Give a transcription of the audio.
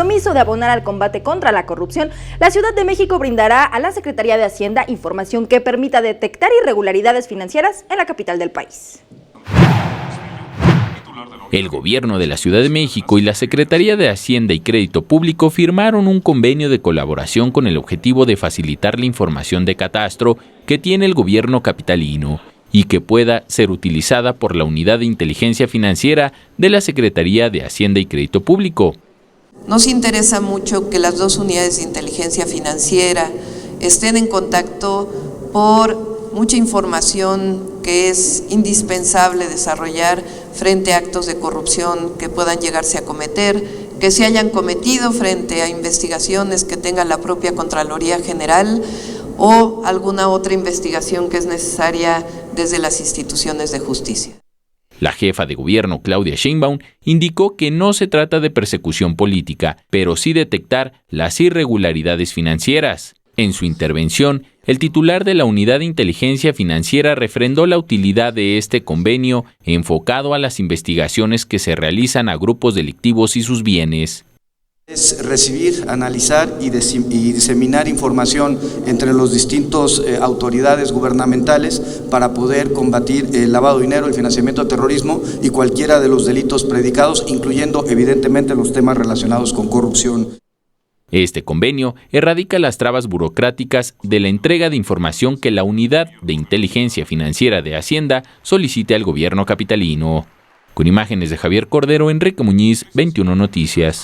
compromiso de abonar al combate contra la corrupción, la Ciudad de México brindará a la Secretaría de Hacienda información que permita detectar irregularidades financieras en la capital del país. El gobierno de la Ciudad de México y la Secretaría de Hacienda y Crédito Público firmaron un convenio de colaboración con el objetivo de facilitar la información de catastro que tiene el gobierno capitalino y que pueda ser utilizada por la Unidad de Inteligencia Financiera de la Secretaría de Hacienda y Crédito Público. Nos interesa mucho que las dos unidades de inteligencia financiera estén en contacto por mucha información que es indispensable desarrollar frente a actos de corrupción que puedan llegarse a cometer, que se hayan cometido frente a investigaciones que tenga la propia Contraloría General o alguna otra investigación que es necesaria desde las instituciones de justicia. La jefa de gobierno, Claudia Sheinbaum, indicó que no se trata de persecución política, pero sí detectar las irregularidades financieras. En su intervención, el titular de la Unidad de Inteligencia Financiera refrendó la utilidad de este convenio enfocado a las investigaciones que se realizan a grupos delictivos y sus bienes. Es recibir, analizar y diseminar información entre los distintos autoridades gubernamentales para poder combatir el lavado de dinero, el financiamiento al terrorismo y cualquiera de los delitos predicados, incluyendo evidentemente los temas relacionados con corrupción. Este convenio erradica las trabas burocráticas de la entrega de información que la Unidad de Inteligencia Financiera de Hacienda solicite al gobierno capitalino. Con imágenes de Javier Cordero, Enrique Muñiz, 21 Noticias.